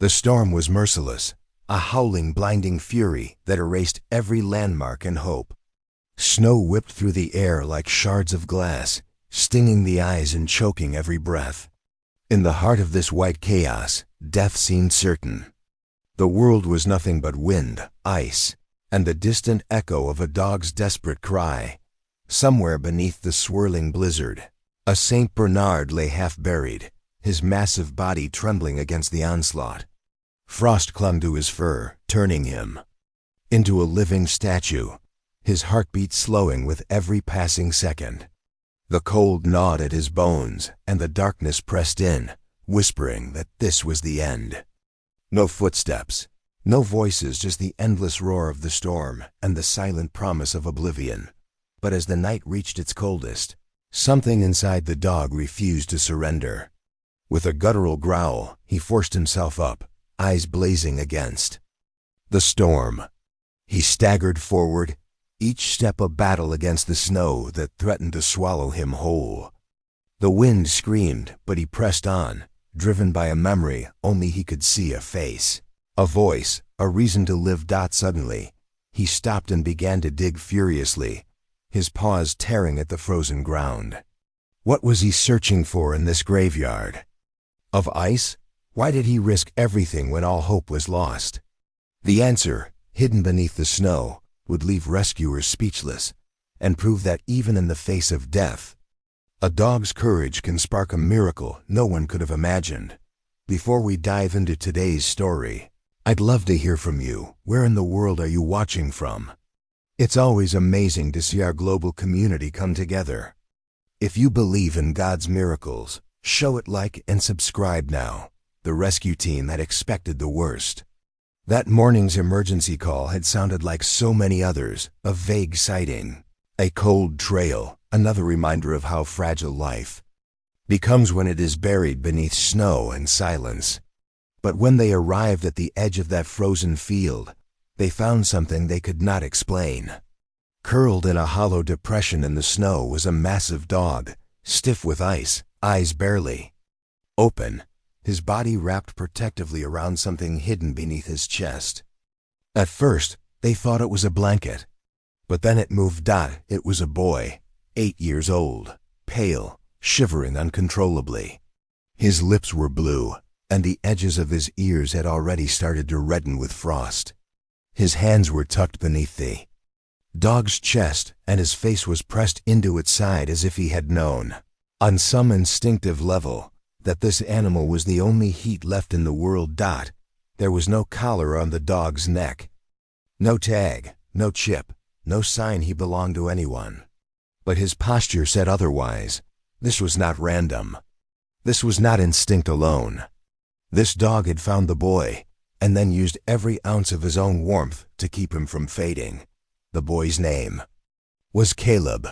The storm was merciless, a howling, blinding fury that erased every landmark and hope. Snow whipped through the air like shards of glass, stinging the eyes and choking every breath. In the heart of this white chaos, death seemed certain. The world was nothing but wind, ice, and the distant echo of a dog's desperate cry. Somewhere beneath the swirling blizzard, a Saint Bernard lay half buried, his massive body trembling against the onslaught. Frost clung to his fur, turning him into a living statue, his heartbeat slowing with every passing second. The cold gnawed at his bones, and the darkness pressed in, whispering that this was the end. No footsteps, no voices, just the endless roar of the storm and the silent promise of oblivion. But as the night reached its coldest, something inside the dog refused to surrender. With a guttural growl, he forced himself up, eyes blazing against the storm. He staggered forward, each step a battle against the snow that threatened to swallow him whole. The wind screamed, but he pressed on, driven by a memory only he could see, a face, a voice, a reason to live. Suddenly, he stopped and began to dig furiously, his paws tearing at the frozen ground. What was he searching for in this graveyard of ice? Why did he risk everything when all hope was lost? The answer, hidden beneath the snow, would leave rescuers speechless and prove that even in the face of death, a dog's courage can spark a miracle no one could have imagined. Before we dive into today's story, I'd love to hear from you. Where in the world are you watching from? It's always amazing to see our global community come together. If you believe in God's miracles, show it, like and subscribe now. The rescue team had expected the worst. That morning's emergency call had sounded like so many others, a vague sighting, a cold trail, another reminder of how fragile life becomes when it is buried beneath snow and silence. But when they arrived at the edge of that frozen field, they found something they could not explain. Curled in a hollow depression in the snow was a massive dog, stiff with ice, eyes barely open, his body wrapped protectively around something hidden beneath his chest. At first, they thought it was a blanket, but then it moved. It was a boy, 8 years old, pale, shivering uncontrollably. His lips were blue, and the edges of his ears had already started to redden with frost. His hands were tucked beneath the dog's chest, and his face was pressed into its side as if he had known, on some instinctive level, that this animal was the only heat left in the world. There was no collar on the dog's neck, no tag, no chip, no sign he belonged to anyone. But his posture said otherwise. This was not random. This was not instinct alone. This dog had found the boy, and then used every ounce of his own warmth to keep him from fading. The boy's name was Caleb.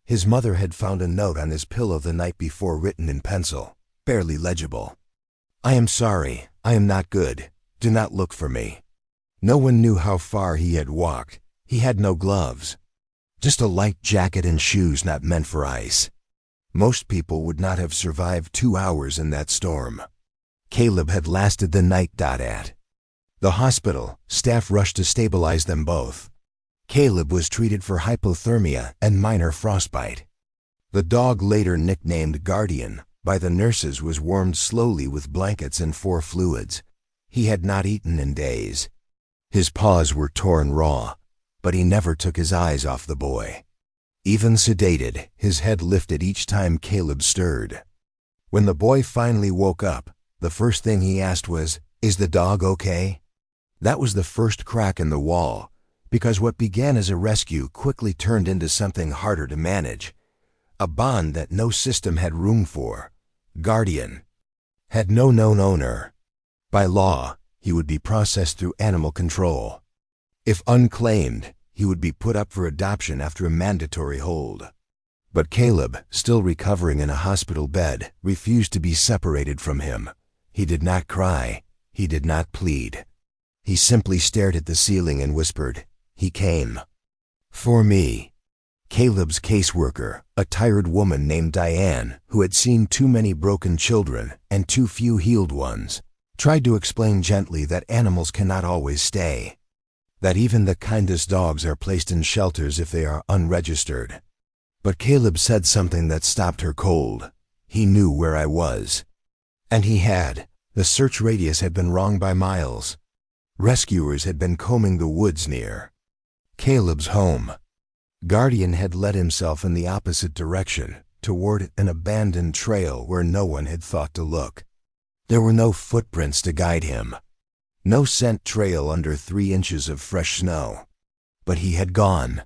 His mother had found a note on his pillow the night before, written in pencil, barely legible. "I am sorry, I am not good. Do not look for me." No one knew how far he had walked. He had no gloves, just a light jacket and shoes not meant for ice. Most people would not have survived 2 hours in that storm. Caleb had lasted the night. At the hospital, staff rushed to stabilize them both. Caleb was treated for hypothermia and minor frostbite. The dog, later nicknamed Guardian by the nurses, was warmed slowly with blankets and 4 fluids. He had not eaten in days. His paws were torn raw, but he never took his eyes off the boy. Even sedated, his head lifted each time Caleb stirred. When the boy finally woke up, the first thing he asked was, "Is the dog okay?" That was the first crack in the wall, because what began as a rescue quickly turned into something harder to manage. A bond that no system had room for. Guardian had no known owner. By law, he would be processed through animal control. If unclaimed, he would be put up for adoption after a mandatory hold. But Caleb, still recovering in a hospital bed, refused to be separated from him. He did not cry. He did not plead. He simply stared at the ceiling and whispered, "He came for me." Caleb's caseworker, a tired woman named Diane, who had seen too many broken children and too few healed ones, tried to explain gently that animals cannot always stay, that even the kindest dogs are placed in shelters if they are unregistered. But Caleb said something that stopped her cold. He knew where I was. And he had. The search radius had been wrong by miles. Rescuers had been combing the woods near Caleb's home. Guardian had led himself in the opposite direction, toward an abandoned trail where no one had thought to look. There were no footprints to guide him. No scent trail under 3 inches of fresh snow. But he had gone.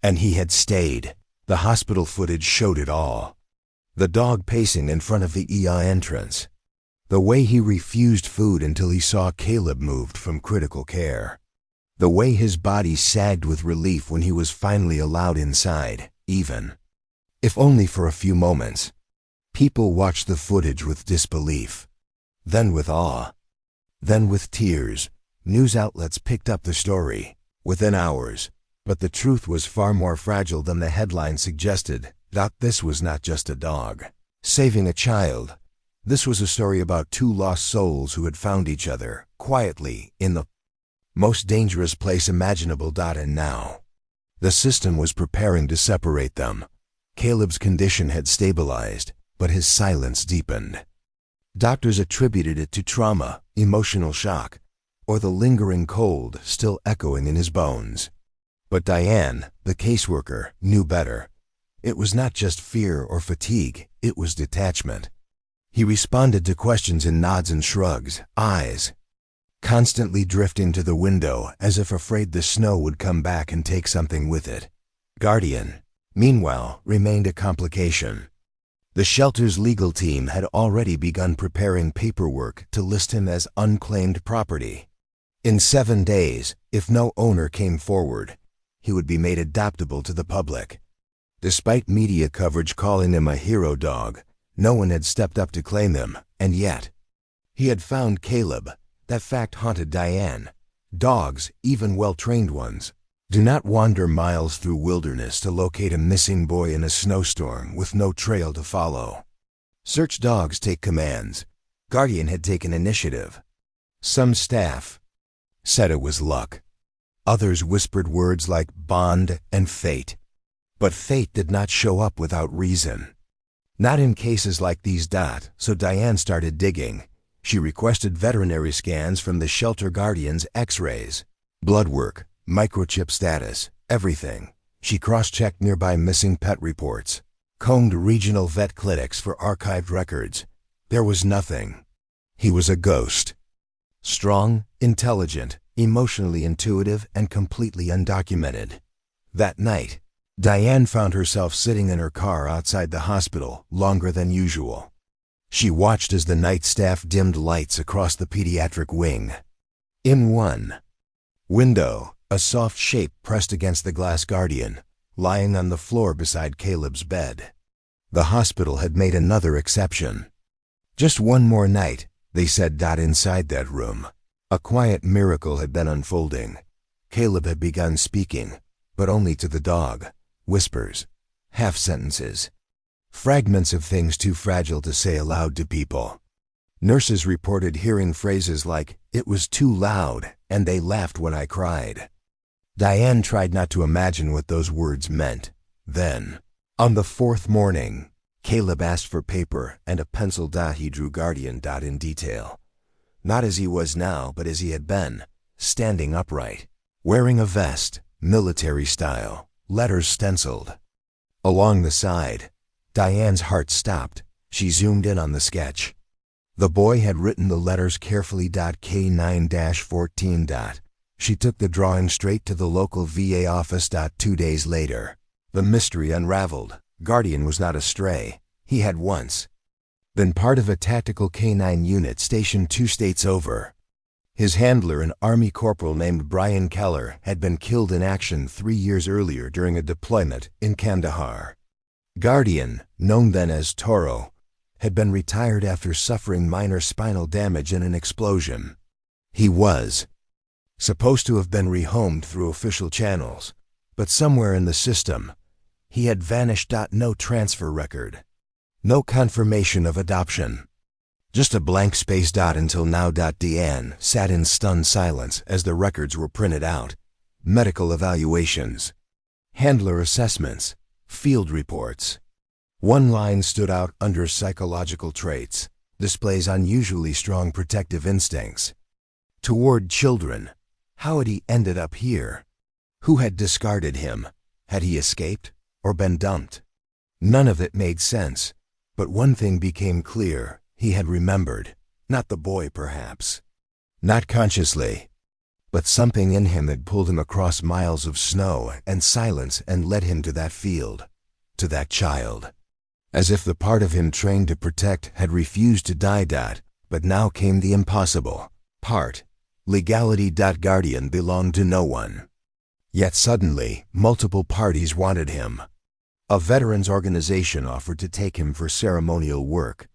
And he had stayed. The hospital footage showed it all. The dog pacing in front of the ER entrance. The way he refused food until he saw Caleb moved from critical care. The way his body sagged with relief when he was finally allowed inside, even if only for a few moments. People watched the footage with disbelief, then with awe, then with tears. News outlets picked up the story within hours, but the truth was far more fragile than the headline suggested. This was not just a dog saving a child. This was a story about 2 lost souls who had found each other quietly in the most dangerous place imaginable. And now, the system was preparing to separate them. Caleb's condition had stabilized, but his silence deepened. Doctors attributed it to trauma, emotional shock, or the lingering cold still echoing in his bones. But Diane, the caseworker, knew better. It was not just fear or fatigue, it was detachment. He responded to questions in nods and shrugs, eyes constantly drifting to the window as if afraid the snow would come back and take something with it. Guardian, meanwhile, remained a complication. The shelter's legal team had already begun preparing paperwork to list him as unclaimed property. In 7 days, if no owner came forward, he would be made adoptable to the public. Despite media coverage calling him a hero dog, no one had stepped up to claim him, and yet, he had found Caleb. That fact haunted Diane. Dogs, even well-trained ones, do not wander miles through wilderness to locate a missing boy in a snowstorm with no trail to follow. Search dogs take commands. Guardian had taken initiative. Some staff said it was luck. Others whispered words like bond and fate. But fate did not show up without reason. Not in cases like these. So Diane started digging. She requested veterinary scans from the shelter Guardian's x-rays, blood work, microchip status, everything. She cross-checked nearby missing pet reports, combed regional vet clinics for archived records. There was nothing. He was a ghost. Strong, intelligent, emotionally intuitive, and completely undocumented. That night, Diane found herself sitting in her car outside the hospital longer than usual. She watched as the night staff dimmed lights across the pediatric wing. In one window, a soft shape pressed against the glass. Guardian, lying on the floor beside Caleb's bed. The hospital had made another exception. Just one more night, they said. Inside that room, a quiet miracle had been unfolding. Caleb had begun speaking, but only to the dog. Whispers, half-sentences, fragments of things too fragile to say aloud to people. Nurses reported hearing phrases like, "It was too loud," and "They laughed when I cried." Diane tried not to imagine what those words meant. Then, on the 4th morning, Caleb asked for paper and a pencil. He drew Guardian in detail. Not as he was now, but as he had been, standing upright, wearing a vest, military style, letters stenciled. Along the side, Diane's heart stopped. She zoomed in on the sketch. The boy had written the letters carefully. K9-14. She took the drawing straight to the local VA office. 2 days later, the mystery unraveled. Guardian was not a stray. He had once been part of a tactical K9 unit stationed 2 states over. His handler, an Army corporal named Brian Keller, had been killed in action 3 years earlier during a deployment in Kandahar. Guardian, known then as Toro, had been retired after suffering minor spinal damage in an explosion. He was supposed to have been rehomed through official channels, but somewhere in the system, he had vanished. No transfer record, no confirmation of adoption, Just a blank space dot until now. Diane sat in stunned silence as the records were printed out. Medical evaluations, handler assessments, field reports. One line stood out under psychological traits, displays unusually strong protective instincts. Toward children. How had he ended up here? Who had discarded him? Had he escaped or been dumped? None of it made sense, but one thing became clear. He had remembered. Not the boy, perhaps. Not consciously. But something in him had pulled him across miles of snow and silence and led him to that field, to that child. As if the part of him trained to protect had refused to die. But now came the impossible part. Legality. Guardian belonged to no one. Yet suddenly, multiple parties wanted him. A veterans organization offered to take him for ceremonial work.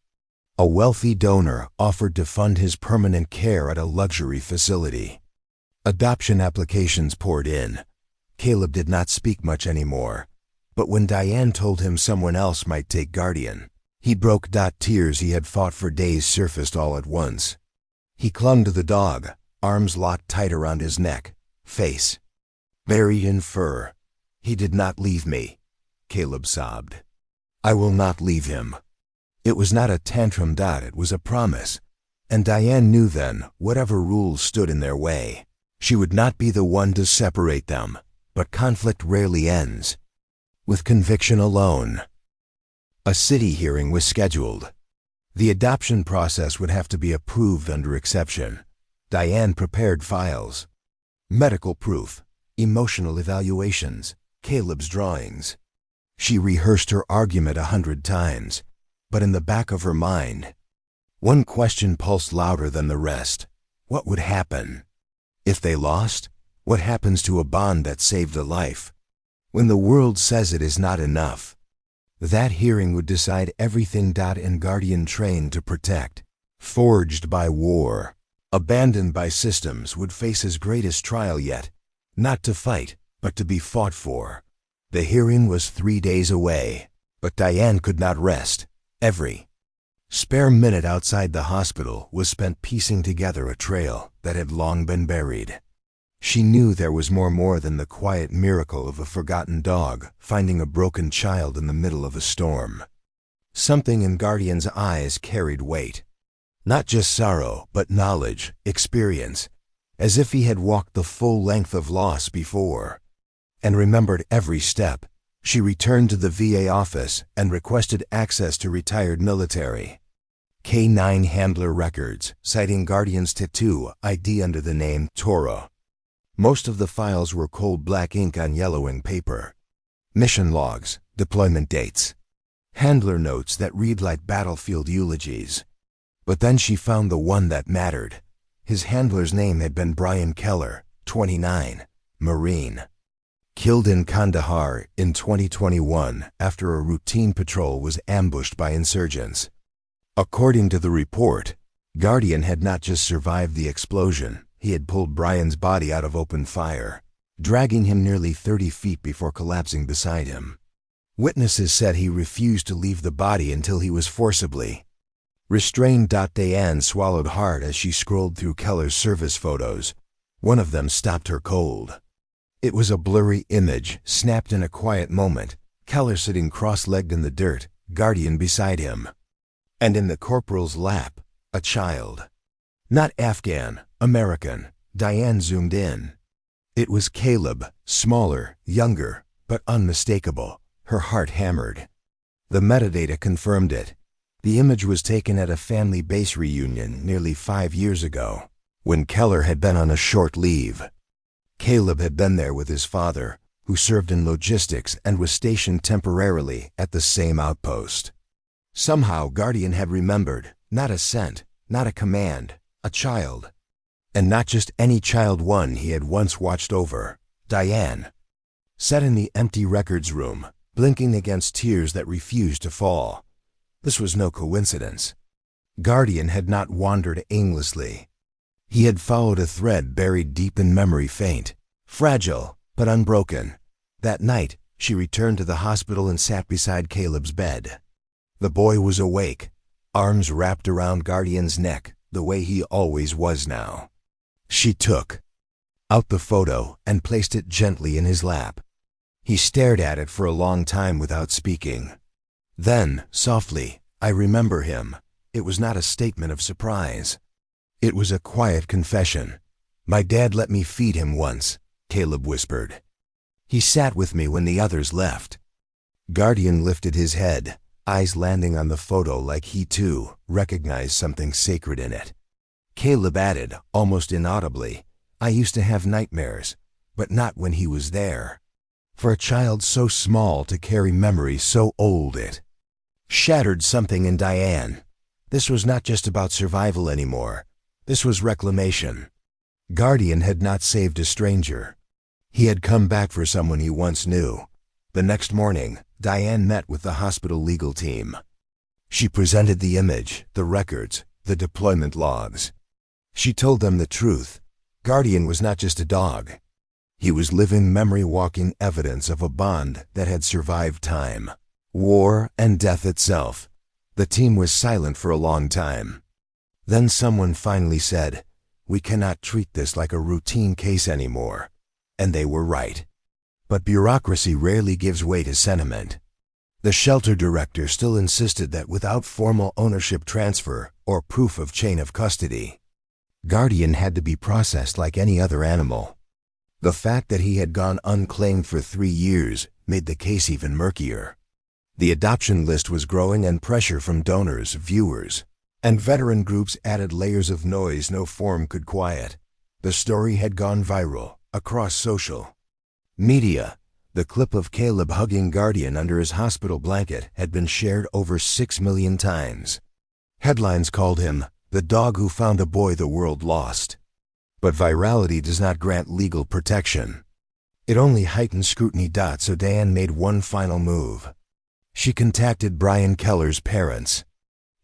A wealthy donor offered to fund his permanent care at a luxury facility. Adoption applications poured in. Caleb did not speak much anymore. But when Diane told him someone else might take Guardian, he broke. Tears he had fought for days surfaced all at once. He clung to the dog, arms locked tight around his neck, face buried in fur. He did not leave me, Caleb sobbed. I will not leave him. It was not a tantrum. It was a promise. And Diane knew then, whatever rules stood in their way, she would not be the one to separate them. But conflict rarely ends with conviction alone. A city hearing was scheduled. The adoption process would have to be approved under exception. Diane prepared files, medical proof, emotional evaluations, Caleb's drawings. She rehearsed her argument 100 times, but in the back of her mind, one question pulsed louder than the rest. What would happen? If they lost, what happens to a bond that saved a life? When the world says it is not enough, that hearing would decide everything. And Guardian trained to protect, forged by war, abandoned by systems, would face his greatest trial yet. Not to fight, but to be fought for. The hearing was 3 days away, but Diane could not rest. Every spare minute outside the hospital was spent piecing together a trail that had long been buried. She knew there was more than the quiet miracle of a forgotten dog finding a broken child in the middle of a storm. Something in Guardian's eyes carried weight. Not just sorrow, but knowledge, experience, as if he had walked the full length of loss before, and remembered every step. She returned to the VA office and requested access to retired military K-9 handler records, citing Guardian's tattoo ID under the name Toro. Most of the files were cold black ink on yellowing paper. Mission logs, deployment dates, handler notes that read like battlefield eulogies. But then she found the one that mattered. His handler's name had been Brian Keller, 29, Marine. Killed in Kandahar in 2021 after a routine patrol was ambushed by insurgents. According to the report, Guardian had not just survived the explosion, he had pulled Brian's body out of open fire, dragging him nearly 30 feet before collapsing beside him. Witnesses said he refused to leave the body until he was forcibly restrained. Diane swallowed hard as she scrolled through Keller's service photos. One of them stopped her cold. It was a blurry image, snapped in a quiet moment, Keller sitting cross-legged in the dirt, Guardian beside him. And in the corporal's lap, a child. Not Afghan, American. Diane zoomed in. It was Caleb, smaller, younger, but unmistakable. Her heart hammered. The metadata confirmed it. The image was taken at a family base reunion nearly 5 years ago, when Keller had been on a short leave. Caleb had been there with his father, who served in logistics and was stationed temporarily at the same outpost. Somehow Guardian had remembered, not a scent, not a command, a child. And not just any child, one he had once watched over, Diane. Sat in the empty records room, blinking against tears that refused to fall. This was no coincidence. Guardian had not wandered aimlessly. He had followed a thread buried deep in memory, faint, fragile, but unbroken. That night, she returned to the hospital and sat beside Caleb's bed. The boy was awake, arms wrapped around Guardian's neck, the way he always was now. She took out the photo and placed it gently in his lap. He stared at it for a long time without speaking. Then, softly, "I remember him." It was not a statement of surprise. It was a quiet confession. "My dad let me feed him once," Caleb whispered. "He sat with me when the others left." Guardian lifted his head, eyes landing on the photo like he too recognized something sacred in it. Caleb added, almost inaudibly, "I used to have nightmares, but not when he was there." For a child so small to carry memories so old, it shattered something in Diane. This was not just about survival anymore. This was reclamation. Guardian had not saved a stranger. He had come back for someone he once knew. The next morning, Diane met with the hospital legal team. She presented the image, the records, the deployment logs. She told them the truth. Guardian was not just a dog. He was living memory-walking evidence of a bond that had survived time, war, and death itself. The team was silent for a long time. Then someone finally said, "We cannot treat this like a routine case anymore." And they were right. But bureaucracy rarely gives way to sentiment. The shelter director still insisted that without formal ownership transfer or proof of chain of custody, Guardian had to be processed like any other animal. The fact that he had gone unclaimed for 3 years made the case even murkier. The adoption list was growing, and pressure from donors, viewers, and veteran groups added layers of noise no form could quiet. The story had gone viral across social media. The clip of Caleb hugging Guardian under his hospital blanket had been shared over 6 million times. Headlines called him the dog who found a boy the world lost. But virality does not grant legal protection. It only heightens scrutiny. So Diane made one final move. She contacted Brian Keller's parents.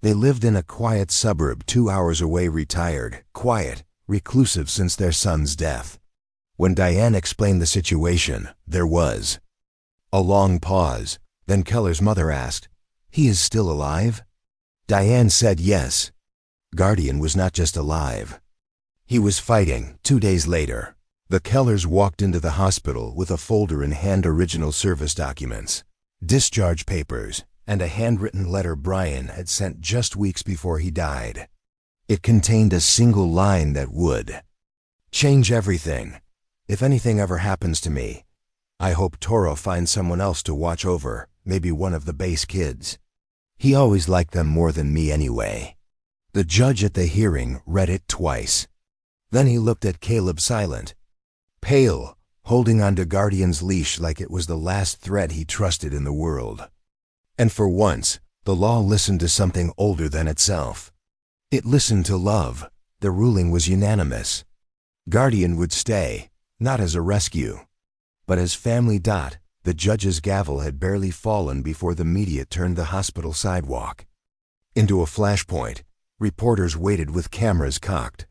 They lived in a quiet suburb 2 hours away, retired, quiet, reclusive since their son's death. When Diane explained the situation, there was a long pause. Then Keller's mother asked, "He is still alive?" Diane said yes. Guardian was not just alive. He was fighting. 2 days later, the Kellers walked into the hospital with a folder in hand, original service documents, discharge papers, and a handwritten letter Brian had sent just weeks before he died. It contained a single line that would change everything. "If anything ever happens to me, I hope Toro finds someone else to watch over, maybe one of the base kids. He always liked them more than me anyway." The judge at the hearing read it twice. Then he looked at Caleb, silent, pale, holding onto Guardian's leash like it was the last thread he trusted in the world. And for once, the law listened to something older than itself. It listened to love. The ruling was unanimous. Guardian would stay, not as a rescue, but as family. The judge's gavel had barely fallen before the media turned the hospital sidewalk into a flashpoint. Reporters waited with cameras cocked.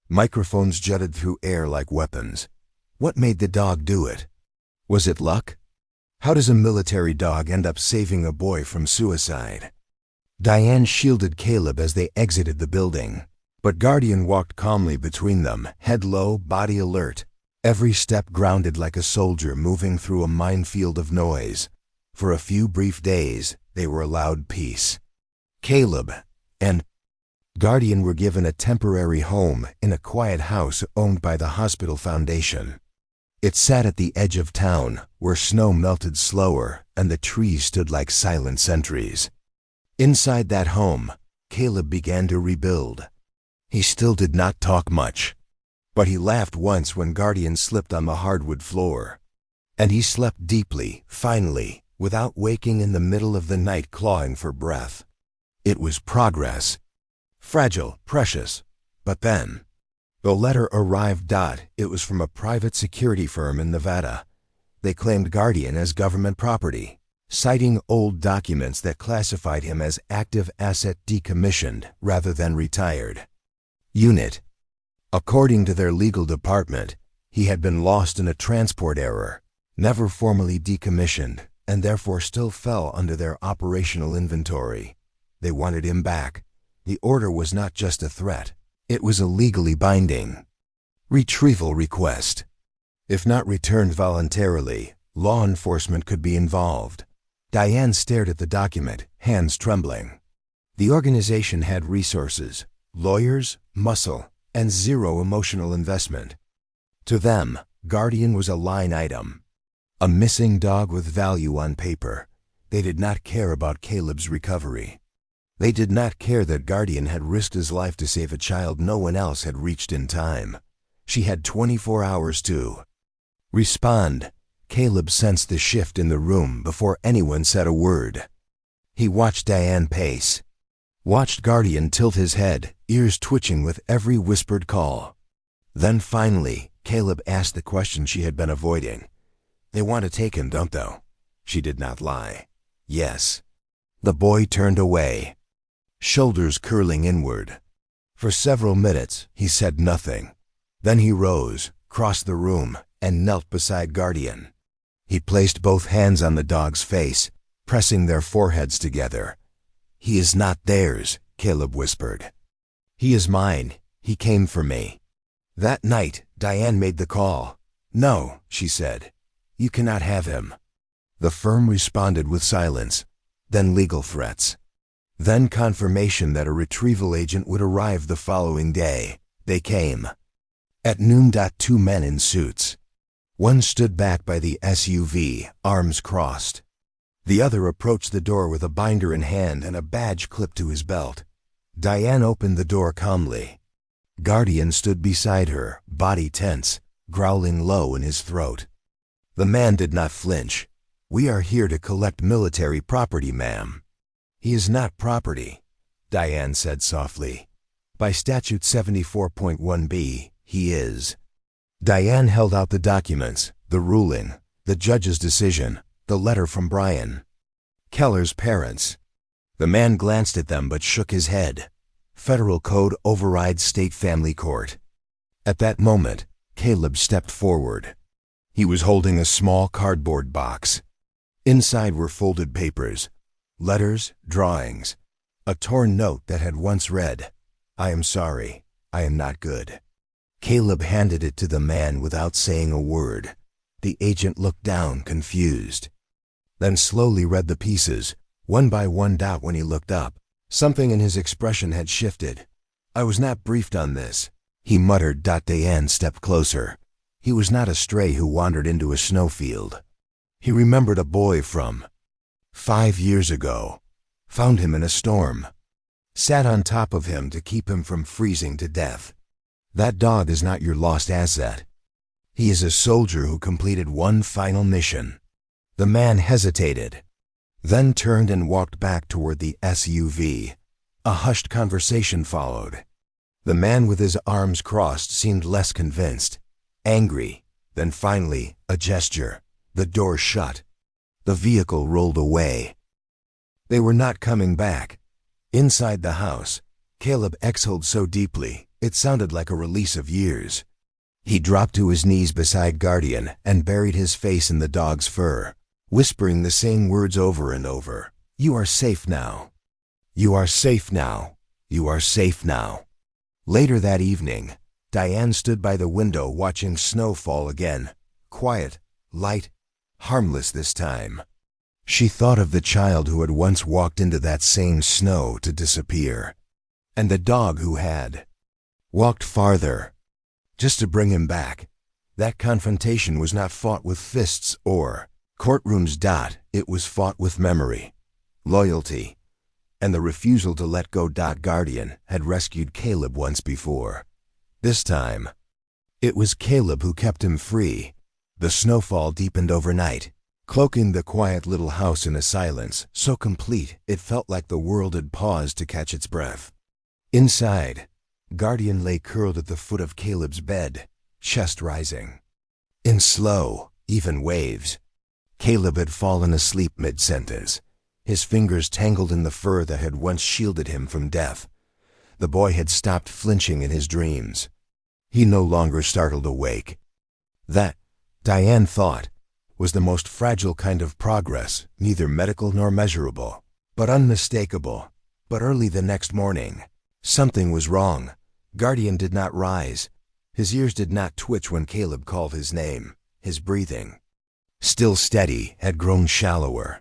Microphones jutted through air like weapons. What made the dog do it? Was it luck? How does a military dog end up saving a boy from suicide? Diane shielded Caleb as they exited the building, but Guardian walked calmly between them, head low, body alert, every step grounded like a soldier moving through a minefield of noise. For a few brief days, they were allowed peace. Caleb and Guardian were given a temporary home in a quiet house owned by the hospital foundation. It sat at the edge of town, where snow melted slower and the trees stood like silent sentries. Inside that home, Caleb began to rebuild. He still did not talk much, but he laughed once when Guardian slipped on the hardwood floor. And he slept deeply, finally, without waking in the middle of the night clawing for breath. It was progress. Fragile, precious. But then, the letter arrived. It was from a private security firm in Nevada. They claimed Guardian as government property, citing old documents that classified him as active asset decommissioned rather than retired unit. According to their legal department, he had been lost in a transport error, never formally decommissioned, and therefore still fell under their operational inventory. They wanted him back. The order was not just a threat. It was a legally binding retrieval request. If not returned voluntarily, law enforcement could be involved. Diane stared at the document, hands trembling. The organization had resources, lawyers, muscle, and zero emotional investment. To them, Guardian was a line item. A missing dog with value on paper. They did not care about Caleb's recovery. They did not care that Guardian had risked his life to save a child no one else had reached in time. She had 24 hours to respond. Caleb sensed the shift in the room before anyone said a word. He watched Diane pace. Watched Guardian tilt his head, ears twitching with every whispered call. Then finally, Caleb asked the question she had been avoiding. "They want to take him, don't they?" She did not lie. "Yes." The boy turned away, shoulders curling inward. For several minutes, he said nothing. Then he rose, crossed the room, and knelt beside Guardian. He placed both hands on the dog's face, pressing their foreheads together. "He is not theirs," Caleb whispered. "He is mine. He came for me." That night, Diane made the call. "No," she said. "You cannot have him." The firm responded with silence, then legal threats. Then confirmation that a retrieval agent would arrive the following day. They came. At noon, 2 men in suits. One stood back by the SUV, arms crossed. The other approached the door with a binder in hand and a badge clipped to his belt. Diane opened the door calmly. Guardian stood beside her, body tense, growling low in his throat. The man did not flinch. "We are here to collect military property, ma'am." "He is not property," Diane said softly. "By Statute 74.1b, he is." Diane held out the documents, the ruling, the judge's decision, the letter from Brian Keller's parents. The man glanced at them but shook his head. Federal Code overrides state family court. At that moment, Caleb stepped forward. He was holding a small cardboard box. Inside were folded papers, letters, drawings, a torn note that had once read, "I am sorry, I am not good." Caleb handed it to the man without saying a word. The agent looked down, confused, then slowly read the pieces, one by one. When he looked up, something in his expression had shifted. "I was not briefed on this," he muttered. Diane stepped closer. He was not a stray who wandered into a snowfield. He remembered a boy from 5 years ago, found him in a storm, sat on top of him to keep him from freezing to death. That dog is not your lost asset. He is a soldier who completed one final mission. The man hesitated, then turned and walked back toward the SUV. A hushed conversation followed. The man with his arms crossed seemed less convinced, angry. Then finally, a gesture. The door shut. The vehicle rolled away. They were not coming back. Inside the house, Caleb exhaled so deeply, it sounded like a release of years. He dropped to his knees beside Guardian and buried his face in the dog's fur, whispering the same words over and over. "You are safe now. You are safe now. You are safe now." Later that evening, Diane stood by the window watching snow fall again. Quiet, light, harmless this time. She thought of the child who had once walked into that same snow to disappear, and the dog who had walked farther, just to bring him back. That confrontation was not fought with fists or courtrooms. It was fought with memory, loyalty, and the refusal to let go. Guardian had rescued Caleb once before. This time, it was Caleb who kept him free. The snowfall deepened overnight, cloaking the quiet little house in a silence so complete it felt like the world had paused to catch its breath. Inside, Guardian lay curled at the foot of Caleb's bed, chest rising. In slow, even waves, Caleb had fallen asleep mid-sentence, his fingers tangled in the fur that had once shielded him from death. The boy had stopped flinching in his dreams. He no longer startled awake. That, Diane thought, was the most fragile kind of progress, neither medical nor measurable, but unmistakable. But early the next morning, something was wrong. Guardian did not rise. His ears did not twitch when Caleb called his name. His breathing, still steady, had grown shallower.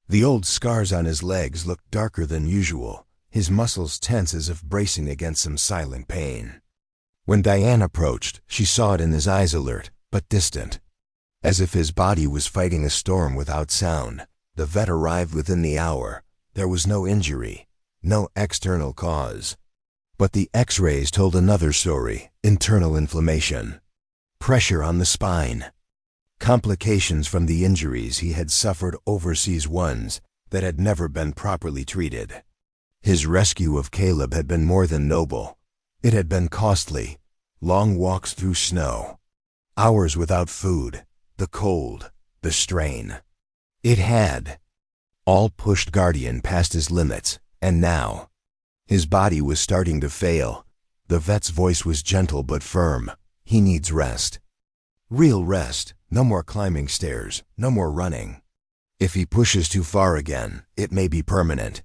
The old scars on his legs looked darker than usual, his muscles tense as if bracing against some silent pain. When Diane approached, she saw it in his eyes, alert, but distant. As if his body was fighting a storm without sound. The vet arrived within the hour. There was no injury, no external cause. But the X-rays told another story: internal inflammation, pressure on the spine, complications from the injuries he had suffered overseas, ones that had never been properly treated. His rescue of Caleb had been more than noble. It had been costly. Long walks through snow, hours without food, the cold, the strain. It had all pushed Guardian past his limits, and now his body was starting to fail. The vet's voice was gentle but firm. He needs rest. Real rest. No more climbing stairs, no more running. If he pushes too far again, it may be permanent.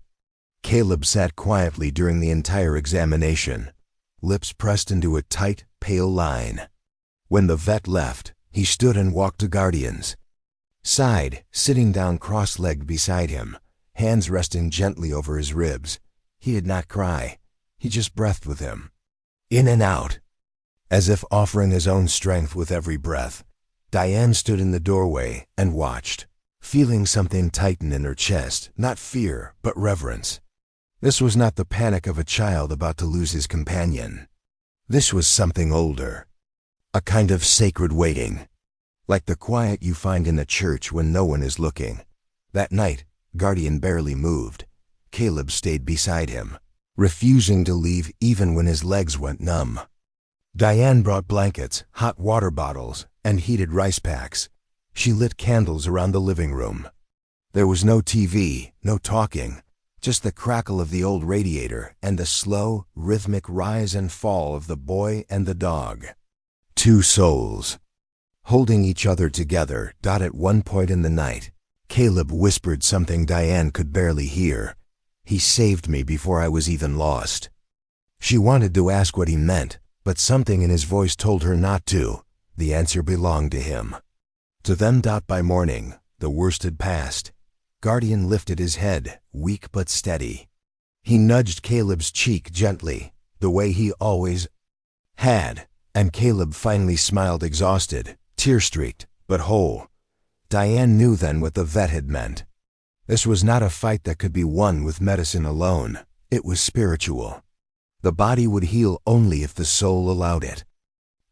Caleb sat quietly during the entire examination, lips pressed into a tight, pale line. When the vet left, he stood and walked to Guardian's side, sitting down cross-legged beside him, hands resting gently over his ribs. He did not cry. He just breathed with him, in and out, as if offering his own strength with every breath. Diane stood in the doorway and watched, feeling something tighten in her chest, not fear, but reverence. This was not the panic of a child about to lose his companion. This was something older, a kind of sacred waiting, like the quiet you find in a church when no one is looking. That night, Guardian barely moved. Caleb stayed beside him, refusing to leave even when his legs went numb. Diane brought blankets, hot water bottles, and heated rice packs. She lit candles around the living room. There was no TV, no talking, just the crackle of the old radiator and the slow, rhythmic rise and fall of the boy and the dog. Two souls, holding each other together. At one point in the night, Caleb whispered something Diane could barely hear. "He saved me before I was even lost." She wanted to ask what he meant, but something in his voice told her not to. The answer belonged to him. To them. By morning, the worst had passed. Guardian lifted his head, weak but steady. He nudged Caleb's cheek gently, the way he always had, and Caleb finally smiled, exhausted, tear-streaked, but whole. Diane knew then what the vet had meant. This was not a fight that could be won with medicine alone. It was spiritual. The body would heal only if the soul allowed it.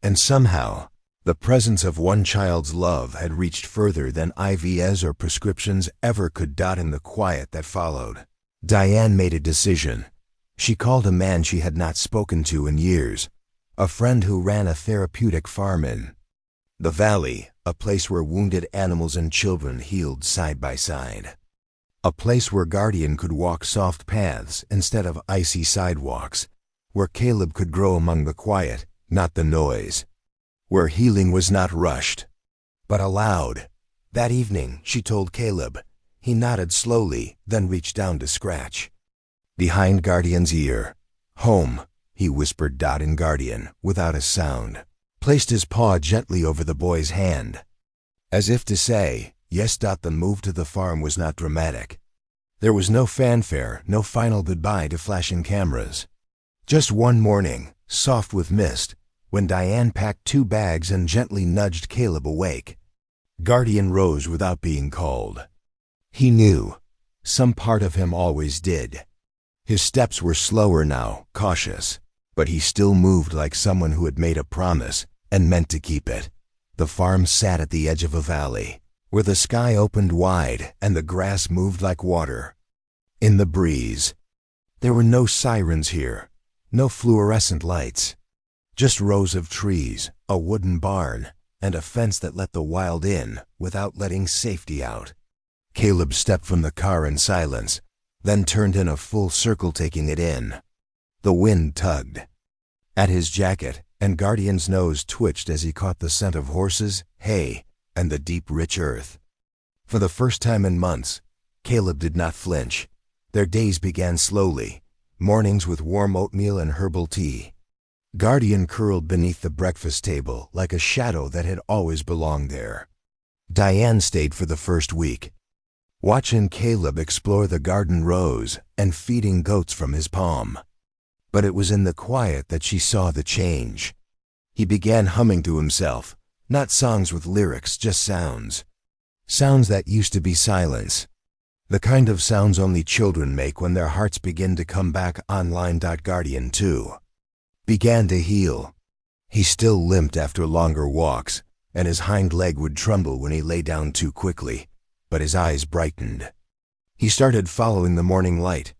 And somehow, the presence of one child's love had reached further than IVs or prescriptions ever could. In the quiet that followed, Diane made a decision. She called a man she had not spoken to in years, a friend who ran a therapeutic farm in the valley, a place where wounded animals and children healed side by side. A place where Guardian could walk soft paths instead of icy sidewalks, where Caleb could grow among the quiet, not the noise, where healing was not rushed, but allowed. That evening, she told Caleb. He nodded slowly, then reached down to scratch behind Guardian's ear. "Home," he whispered. In Guardian, without a sound, placed his paw gently over the boy's hand, as if to say, yes. The move to the farm was not dramatic. There was no fanfare, no final goodbye to flashing cameras. Just one morning, soft with mist, when Diane packed 2 bags and gently nudged Caleb awake. Guardian rose without being called. He knew. Some part of him always did. His steps were slower now, cautious, but he still moved like someone who had made a promise and meant to keep it. The farm sat at the edge of a valley, where the sky opened wide and the grass moved like water in the breeze. There were no sirens here, no fluorescent lights, just rows of trees, a wooden barn, and a fence that let the wild in without letting safety out. Caleb stepped from the car in silence, then turned in a full circle, taking it in. The wind tugged at his jacket, and Guardian's nose twitched as he caught the scent of horses, hay, and the deep, rich earth. For the first time in months, Caleb did not flinch. Their days began slowly, mornings with warm oatmeal and herbal tea. Guardian curled beneath the breakfast table like a shadow that had always belonged there. Diane stayed for the first week, watching Caleb explore the garden rows and feeding goats from his palm. But it was in the quiet that she saw the change. He began humming to himself, not songs with lyrics, just sounds. Sounds that used to be silence. The kind of sounds only children make when their hearts begin to come back online. Guardian, too, began to heal. He still limped after longer walks, and his hind leg would tremble when he lay down too quickly, but his eyes brightened. He started following the morning light,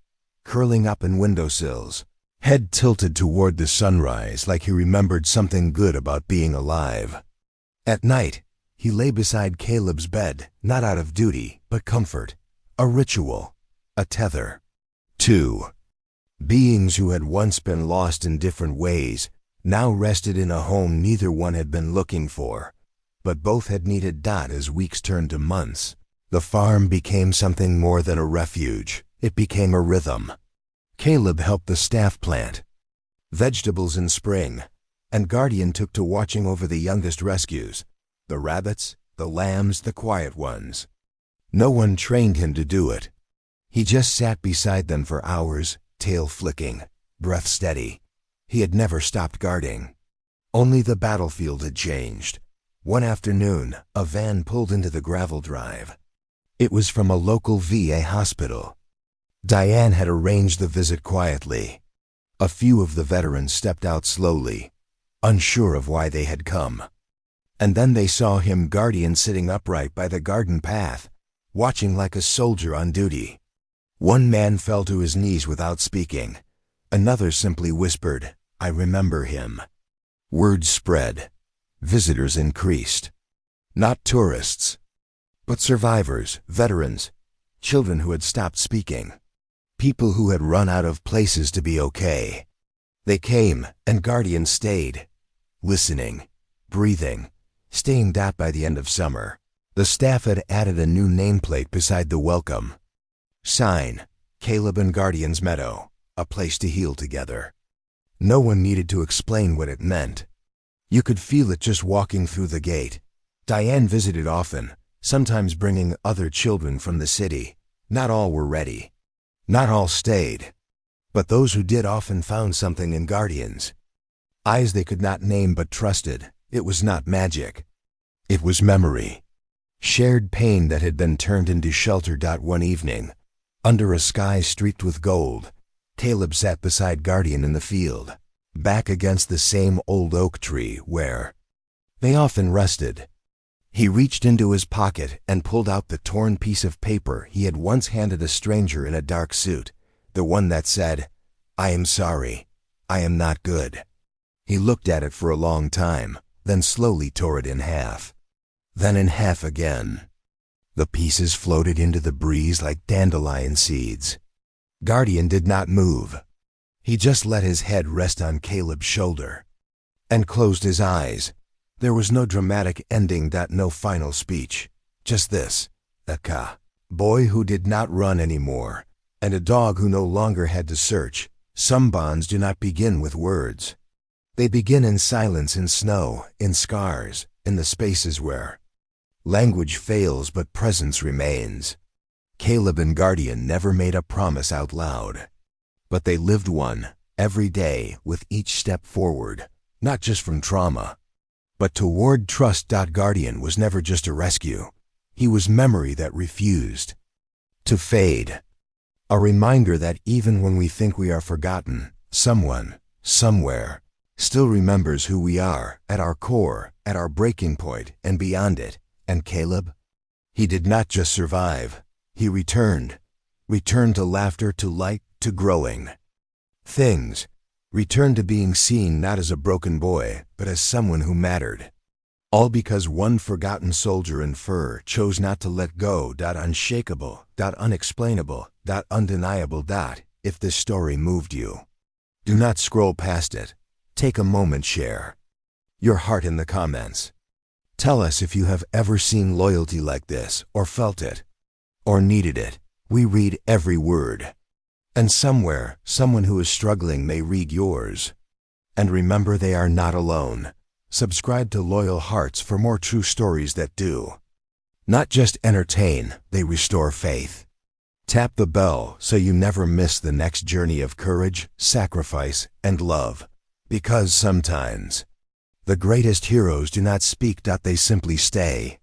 curling up in windowsills, head tilted toward the sunrise like he remembered something good about being alive. At night, he lay beside Caleb's bed, not out of duty, but comfort. A ritual, a tether. 2. Beings who had once been lost in different ways now rested in a home neither one had been looking for, but both had needed. As weeks turned to months, the farm became something more than a refuge. It became a rhythm. Caleb helped the staff plant vegetables in spring, and Guardian took to watching over the youngest rescues, the rabbits, the lambs, the quiet ones. No one trained him to do it. He just sat beside them for hours, tail flicking, breath steady. He had never stopped guarding. Only the battlefield had changed. One afternoon, a van pulled into the gravel drive. It was from a local VA hospital. Diane had arranged the visit quietly. A few of the veterans stepped out slowly, unsure of why they had come. And then they saw him, Guardian, sitting upright by the garden path, watching like a soldier on duty. One man fell to his knees without speaking. Another simply whispered, "I remember him." Word spread. Visitors increased. Not tourists, but survivors, veterans, children who had stopped speaking, people who had run out of places to be okay. They came, and Guardian stayed, listening, breathing, staying. By the end of summer, the staff had added a new nameplate beside the welcome sign, Caleb and Guardian's Meadow, a place to heal together. No one needed to explain what it meant. You could feel it just walking through the gate. Diane visited often, sometimes bringing other children from the city. Not all were ready. Not all stayed. But those who did often found something in Guardians. Eyes they could not name but trusted. It was not magic. It was memory. Shared pain that had been turned into shelter. One evening, under a sky streaked with gold, Caleb sat beside Guardian in the field, back against the same old oak tree where they often rested. He reached into his pocket and pulled out the torn piece of paper he had once handed a stranger in a dark suit, the one that said, "I am sorry. I am not good." He looked at it for a long time, then slowly tore it in half. Then in half again. The pieces floated into the breeze like dandelion seeds. Guardian did not move. He just let his head rest on Caleb's shoulder and closed his eyes. There was no dramatic ending. No final speech. Just this: a boy who did not run anymore, and a dog who no longer had to search. Some bonds do not begin with words. They begin in silence, in snow, in scars, in the spaces where language fails but presence remains. Caleb and Guardian never made a promise out loud, but they lived one, every day, with each step forward, not just from trauma, but toward trust. Guardian was never just a rescue. He was memory that refused to fade. A reminder that even when we think we are forgotten, someone, somewhere, still remembers who we are, at our core, at our breaking point, and beyond it. And Caleb? He did not just survive. He returned to laughter, to light, to growing things, returned to being seen not as a broken boy, but as someone who mattered. All because one forgotten soldier in fur chose not to let go. Unshakable, unexplainable, undeniable. If this story moved you, do not scroll past it. Take a moment, share your heart in the comments. Tell us if you have ever seen loyalty like this, or felt it, or needed it. We read every word. And somewhere, someone who is struggling may read yours. And remember, they are not alone. Subscribe to Loyal Hearts for more true stories that do not just entertain, they restore faith. Tap the bell so you never miss the next journey of courage, sacrifice, and love. Because sometimes, the greatest heroes do not speak, they simply stay.